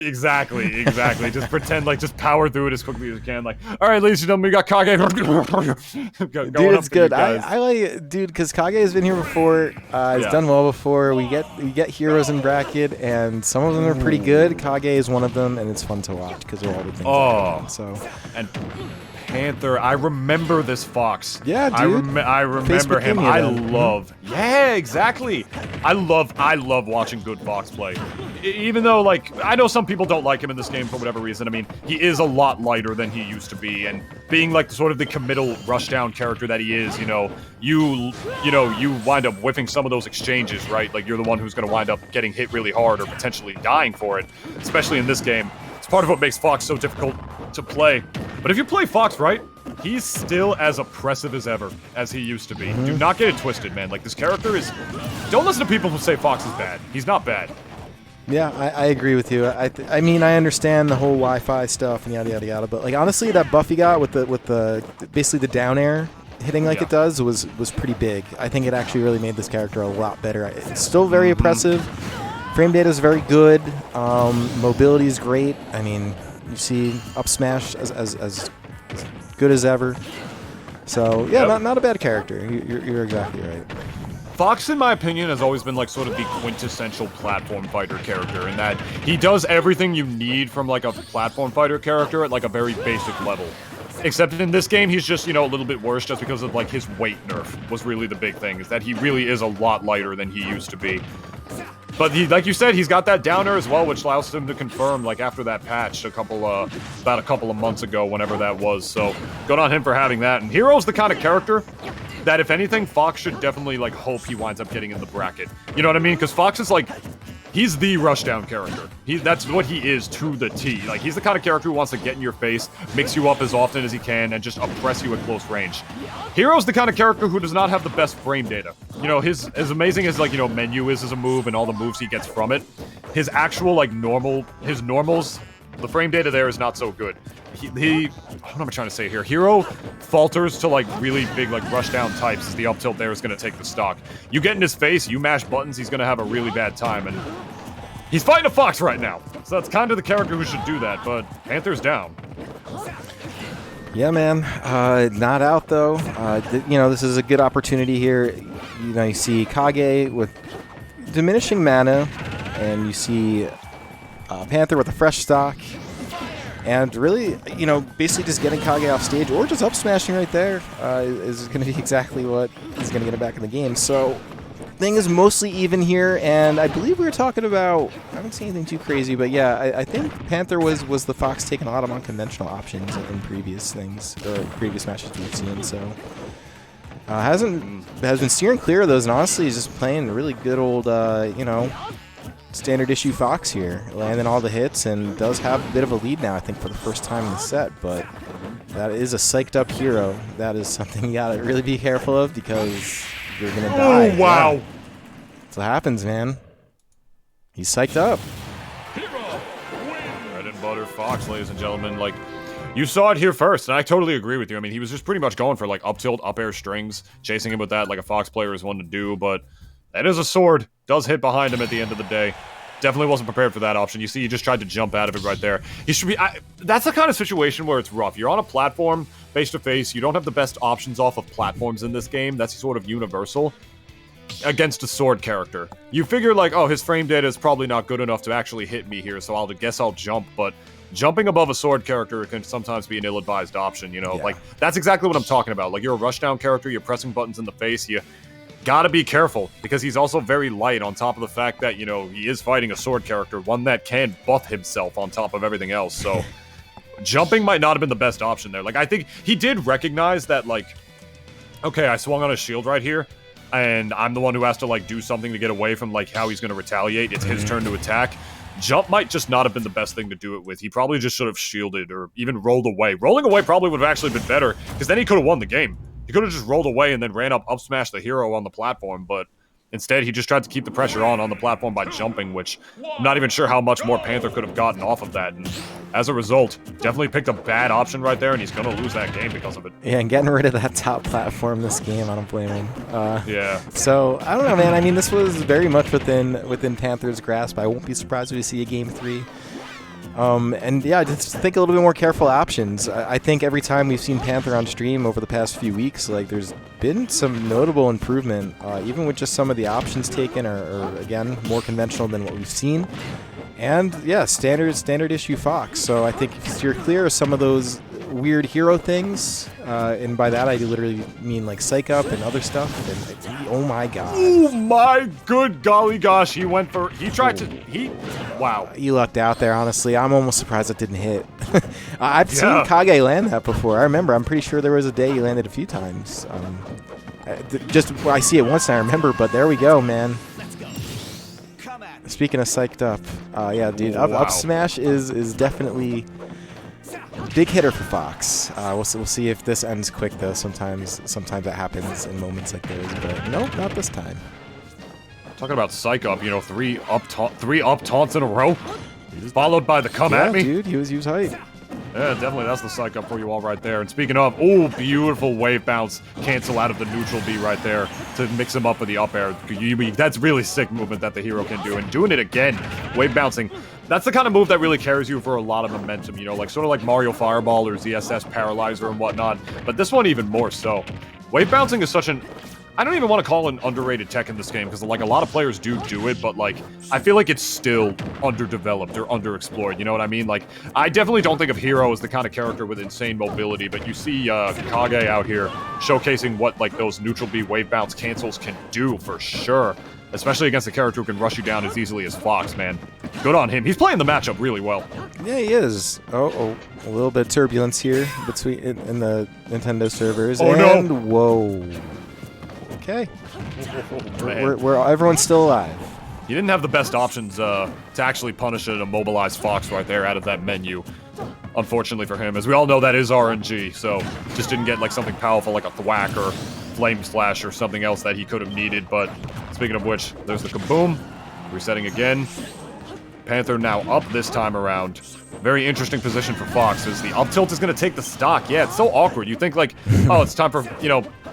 Exactly. Just pretend like just power through it as quickly as you can. Like, all right, ladies and gentlemen, we got Kage. Dude, it's good. I like it, dude, because Kage has been here before. He's done well before. We get heroes in bracket, and some of them are pretty good. Kage is one of them, and it's fun to watch because of all the things. So and Panther, I remember this Fox. Yeah, dude. I remember him. I love. Yeah, exactly. I love watching good Fox play. Even though, like, I know some people don't like him in this game for whatever reason. I mean, he is a lot lighter than he used to be, and being like sort of the committal rushdown character that he is, you wind up whiffing some of those exchanges, right? Like, you're the one who's going to wind up getting hit really hard or potentially dying for it, especially in this game. It's part of what makes Fox so difficult to play. But if you play Fox right, he's still as oppressive as ever as he used to be. Do not get it twisted, man. Like, this character is... Don't listen to people who say Fox is bad. He's not bad. Yeah, I agree with you. I mean, I understand the whole Wi-Fi stuff and yada yada yada, but like honestly, that buff he got with the basically the down air hitting like it does was pretty big. I think it actually really made this character a lot better. It's still very oppressive. Frame data is very good. Mobility is great. I mean, you see up smash as good as ever. So yeah, not a bad character. You're exactly right. Fox, in my opinion, has always been like sort of the quintessential platform fighter character in that he does everything you need from like a platform fighter character at like a very basic level. Except in this game, he's just, a little bit worse just because of like his weight nerf was really the big thing, is that he really is a lot lighter than he used to be. But like you said, he's got that downer as well, which allows him to confirm, like, after that patch about a couple of months ago, whenever that was. So, good on him for having that. And Hero's the kind of character that, if anything, Fox should definitely, like, hope he winds up getting in the bracket. You know what I mean? Because Fox is, like, he's the rushdown character. That's what he is to the T. Like, he's the kind of character who wants to get in your face, mix you up as often as he can, and just oppress you at close range. Hero's the kind of character who does not have the best frame data. As amazing as, like, menu is as a move and all the moves he gets from it, his actual, like, his normals, the frame data there is not so good. What am I trying to say here? Hero falters to, like, really big, like, rushdown types as the up tilt there is going to take the stock. You get in his face, you mash buttons, he's going to have a really bad time, and he's fighting a Fox right now. So that's kind of the character who should do that, but Panther's down. Yeah, man. Not out, though. This is a good opportunity here. You see Kage with diminishing mana, and you see Panther with a fresh stock. And really, basically just getting Kage off stage or just up smashing right there is going to be exactly what is going to get him back in the game. So, thing is mostly even here, and I believe we were talking about, I haven't seen anything too crazy, but yeah, I think Panther was the Fox taking a lot of unconventional options in previous things, or previous matches we've seen, so has been steering clear of those, and honestly he's just playing a really good old, standard issue Fox here, landing all the hits, and does have a bit of a lead now, I think, for the first time in the set, but that is a psyched up hero. That is something you gotta really be careful of, because you're gonna die. Oh, wow. Yeah. That's what happens, man. He's psyched up. Bread and butter Fox, ladies and gentlemen. Like, you saw it here first, and I totally agree with you. I mean, he was just pretty much going for, like, up tilt, up air strings, chasing him with that like a Fox player is one to do, but that is a sword. Does hit behind him at the end of the day. Definitely wasn't prepared for that option. You see, he just tried to jump out of it right there. He should be... that's the kind of situation where it's rough. You're on a platform, face-to-face. You don't have the best options off of platforms in this game. That's sort of universal. Against a sword character. You figure, like, oh, his frame data is probably not good enough to actually hit me here, so I guess I'll jump, but jumping above a sword character can sometimes be an ill-advised option, Yeah. Like, that's exactly what I'm talking about. Like, you're a rushdown character, you're pressing buttons in the face, you gotta be careful, because he's also very light on top of the fact that, he is fighting a sword character, one that can buff himself on top of everything else, so jumping might not have been the best option there. Like, I think he did recognize that, like, okay, I swung on a shield right here, and I'm the one who has to, like, do something to get away from, like, how he's gonna retaliate. It's his turn to attack. Jump might just not have been the best thing to do it with. He probably just should have shielded or even rolled away. Rolling away probably would have actually been better, because then he could have won the game. He could have just rolled away and then ran up smash the hero on the platform, but instead he just tried to keep the pressure on the platform by jumping, which I'm not even sure how much more Panther could have gotten off of that, and as a result, definitely picked a bad option right there, and he's going to lose that game because of it. Yeah, and getting rid of that top platform this game, I don't blame him. Yeah. So, I don't know, man. I mean, this was very much within Panther's grasp. I won't be surprised if we see a Game 3. And yeah, just think a little bit more careful options. I think every time we've seen Panther on stream over the past few weeks, like there's been some notable improvement, even with just some of the options taken are again more conventional than what we've seen. And yeah, standard issue Fox. So I think if you steer clear of some of those weird hero things, and by that I literally mean like psych up and other stuff. And oh my god! Oh my good golly gosh! He wow. You lucked out there. Honestly, I'm almost surprised it didn't hit. I've seen Kage land that before. I remember. I'm pretty sure there was a day he landed a few times. I see it once and I remember. But there we go, man. Speaking of psyched up, yeah, dude, up smash is definitely big hitter for Fox. We'll see if this ends quick though. Sometimes that happens in moments like those, but nope, not this time. Talking about psych up, 3 up taunts in a row, followed by the come at me. Dude, he was hype. Yeah, definitely, that's the psych up for you all right there. And speaking of, oh, beautiful wave bounce, cancel out of the neutral B right there to mix him up with the up air. That's really sick movement that the hero can do. And doing it again, wave bouncing, that's the kind of move that really carries you for a lot of momentum, like sort of like Mario Fireball or ZSS Paralyzer and whatnot. But this one even more so. Wave bouncing is such an... I don't even want to call it an underrated tech in this game because, like, a lot of players do it, but, like, I feel like it's still underdeveloped or underexplored, you know what I mean? Like, I definitely don't think of Hero as the kind of character with insane mobility, but you see Kage out here showcasing what, like, those neutral B wave bounce cancels can do for sure, especially against a character who can rush you down as easily as Fox, man. Good on him. He's playing the matchup really well. Yeah, he is. Oh, a little bit of turbulence here in the Nintendo servers. Oh, and no. Whoa. Okay. Everyone's still alive. He didn't have the best options to actually punish an immobilized Fox right there out of that menu. Unfortunately for him, as we all know, that is RNG, so just didn't get like something powerful like a thwack or flame slash or something else that he could have needed. But speaking of which, there's the kaboom. Resetting again. Panther now up this time around. Very interesting position for Fox, as the up tilt is going to take the stock. Yeah, it's so awkward. You think like, oh, it's time for,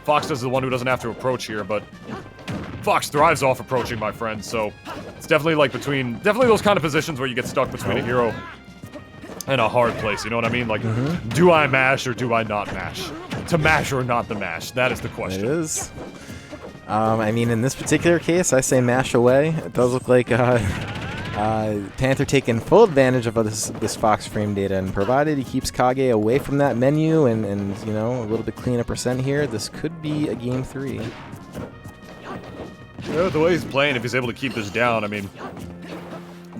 Fox is the one who doesn't have to approach here, but Fox thrives off approaching, my friend. So it's definitely definitely those kind of positions where you get stuck between a hero and a hard place. You know what I mean? Like, do I mash or do I not mash? To mash or not to mash? That is the question. It is. I mean, in this particular case, I say mash away. It does look like Panther taking full advantage of this Fox frame data, and provided he keeps Kage away from that menu and a little bit cleaner percent here, this could be a game 3. Yeah, the way he's playing, if he's able to keep this down, I mean,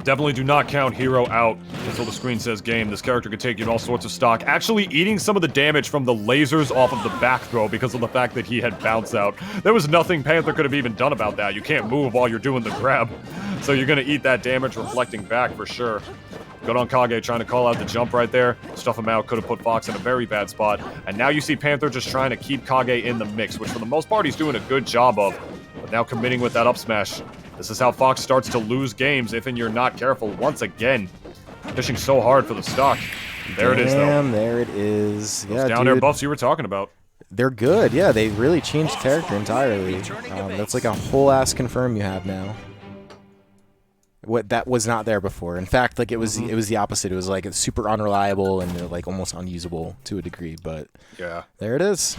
definitely do not count Hero out until the screen says game. This character could take you in all sorts of stock, actually eating some of the damage from the lasers off of the back throw because of the fact that he had bounce out. There was nothing Panther could have even done about that. You can't move while you're doing the grab, so you're going to eat that damage reflecting back for sure. Good on Kage trying to call out the jump right there. Stuff him out, could have put Fox in a very bad spot. And now you see Panther just trying to keep Kage in the mix, which for the most part he's doing a good job of. But now committing with that up smash. This is how Fox starts to lose games if and you're not careful. Once again, fishing so hard for the stock. There it is, though. Damn, there it is. Those down air buffs you were talking about. They're good. Yeah, they really changed character entirely. That's like a whole ass confirm you have now. What that was not there before. In fact, like it was the opposite. It was like it's super unreliable and like almost unusable to a degree. But yeah, there it is.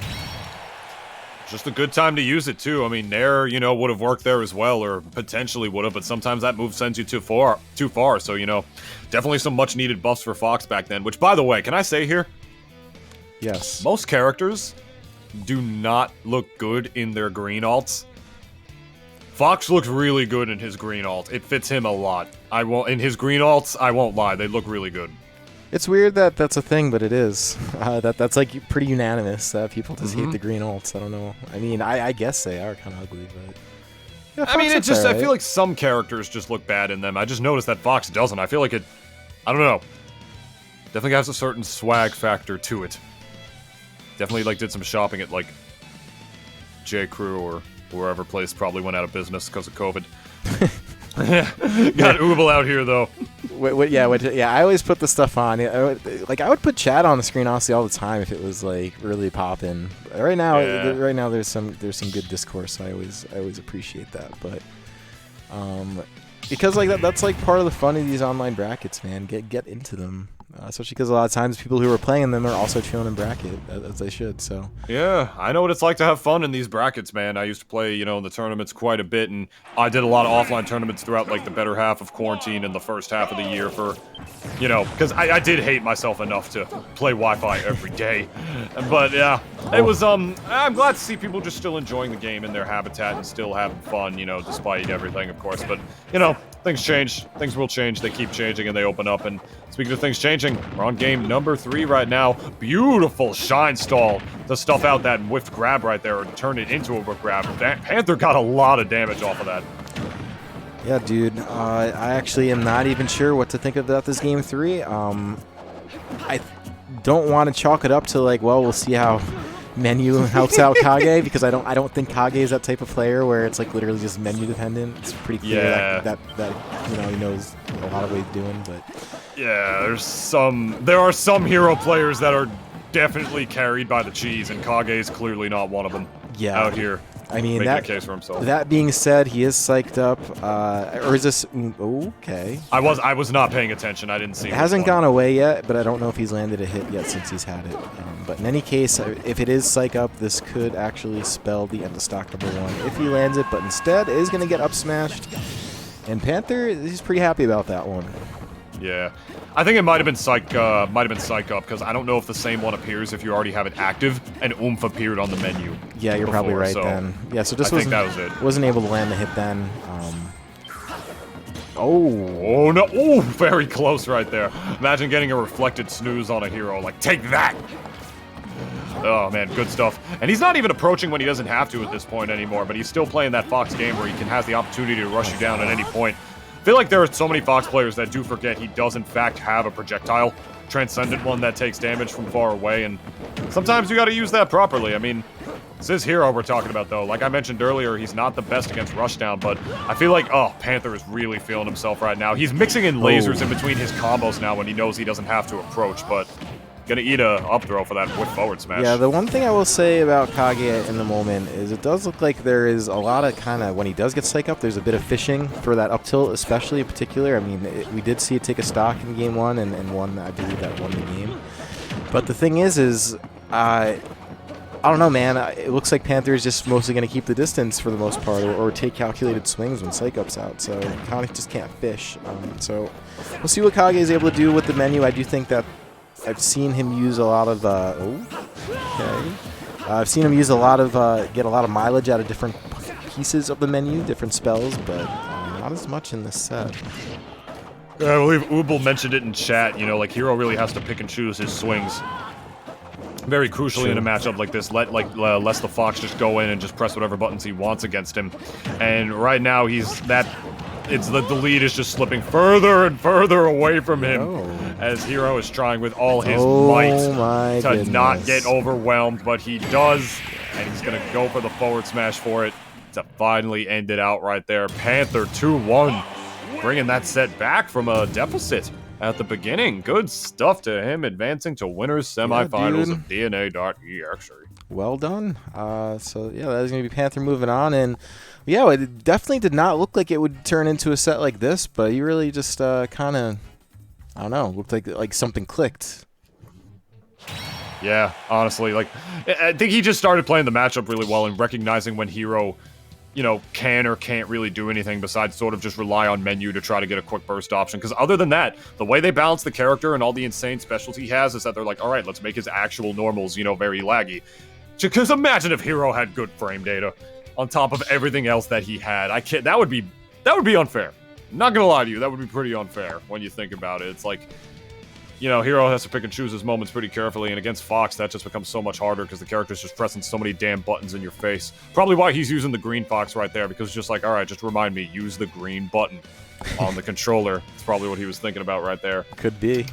Just a good time to use it, too. I mean, Nair, would have worked there as well, or potentially would have, but sometimes that move sends you too far. So, definitely some much-needed buffs for Fox back then, which, by the way, can I say here? Yes. Most characters do not look good in their green alts. Fox looks really good in his green alt. It fits him a lot. In his green alts, I won't lie, they look really good. It's weird that that's a thing, but it is. That's like pretty unanimous. People just hate the green alts. I don't know. I mean, I guess they are kind of ugly, but yeah, I mean, right. I feel like some characters just look bad in them. I just noticed that Fox doesn't. I feel like I don't know. Definitely has a certain swag factor to it. Definitely did some shopping at J. Crew or wherever place probably went out of business because of COVID. Got Ooble out here though. Yeah, I always put the stuff on. I would put chat on the screen honestly all the time if it was really popping. Right now, there's some good discourse. So I always appreciate that. But because like that's like part of the fun of these online brackets, man. Get into them, especially because a lot of times people who are playing them are also chilling in bracket as they should. So yeah, I know what it's like to have fun in these brackets, man. I used to play, you know, in the tournaments quite a bit, and I did a lot of offline tournaments throughout like the better half of quarantine and the first half of the year for, you know, because I did hate myself enough to play Wi-Fi every day. But yeah, it was I'm glad to see people just still enjoying the game in their habitat and still having fun, you know, despite everything, of course. But you know, things change, things will change, they keep changing and they open up. And speaking of things changing, we're on game number 3 right now. Beautiful shine stall to stuff out that whiffed grab right there, or to turn it into a whiff grab. Panther got a lot of damage off of that. yeah, dude, I actually am not even sure what to think about this game 3. I don't want to chalk it up to like, well, we'll see how menu helps out Kage, because I don't think Kage is that type of player where it's like literally just menu dependent. It's pretty clear that you know, he knows a lot of ways of doing, but yeah, there are some hero players that are definitely carried by the cheese, and Kage is clearly not one of them. Yeah, out here, I mean, making a case for himself. That being said, he is psyched up. Or is this okay? I was not paying attention. I didn't see. It hasn't gone away yet, but I don't know if he's landed a hit yet since he's had it. But in any case, if it is psych up, this could actually spell the end of stock number 1 if he lands it. But instead, it is going to get up smashed. And Panther, he's pretty happy about that one. Yeah, I think it might have been psych up, because I don't know if the same one appears if you already have it active, and oomph appeared on the menu. Yeah, you're probably right then. Yeah, so just think that was it. Wasn't able to land the hit then. Oh no! Oh, very close right there. Imagine getting a reflected snooze on a hero. Like, take that! Oh man, good stuff. And he's not even approaching when he doesn't have to at this point anymore, but he's still playing that Fox game where he has the opportunity to rush you down at any point. I feel like there are so many Fox players that do forget he does in fact have a projectile, transcendent one that takes damage from far away, and sometimes you gotta use that properly. I mean, this is hero we're talking about though. Like I mentioned earlier, he's not the best against rushdown, but I feel like, oh, Panther is really feeling himself right now. He's mixing in lasers in between his combos now when he knows he doesn't have to approach, but gonna eat a up throw for that whip forward smash. Yeah, the one thing I will say about Kage in the moment is it does look like there is a lot of kind of, when he does get psych up, there's a bit of fishing for that up tilt, especially in particular. I mean, we did see it take a stock in game 1 and one, I believe, that won the game. But the thing is I don't know, man. It looks like Panther is just mostly going to keep the distance for the most part, or take calculated swings when psych up's out. So Kage just can't fish. So we'll see what Kage is able to do with the menu. I do think that I've seen him use a lot of I've seen him use a lot of get a lot of mileage out of different pieces of the menu, different spells, but not as much in this set. Yeah, I believe Ubel mentioned it in chat. You know, like hero really has to pick and choose his swings. Very crucially in a matchup like this, let the Fox just go in and just press whatever buttons he wants against him. And right now the lead is just slipping further and further away from him as Hero is trying with all his might to not get overwhelmed, but he does, and he's gonna go for the forward smash for it to finally end it out right there. Panther 2-1, bringing that set back from a deficit at the beginning. Good stuff to him, advancing to winners semifinals of DNA.EXE. Well done. So yeah, that is going to be Panther moving on, and yeah, it definitely did not look like it would turn into a set like this, but he really just kind of, I don't know, looked like something clicked. Yeah, honestly, like I think he just started playing the matchup really well and recognizing when Hero, you know, can or can't really do anything besides sort of just rely on menu to try to get a quick burst option. Because other than that, the way they balance the character and all the insane specials he has is that they're like, all right, let's make his actual normals, you know, very laggy. Because imagine if Hero had good frame data on top of everything else that he had. I can't. That would be unfair. Not gonna lie to you, that would be pretty unfair when you think about it. It's like, you know, Hero has to pick and choose his moments pretty carefully, and against Fox, that just becomes so much harder because the character's just pressing so many damn buttons in your face. Probably why he's using the green Fox right there, because it's just like, all right, just remind me, use the green button on the controller. It's probably what he was thinking about right there. Could be.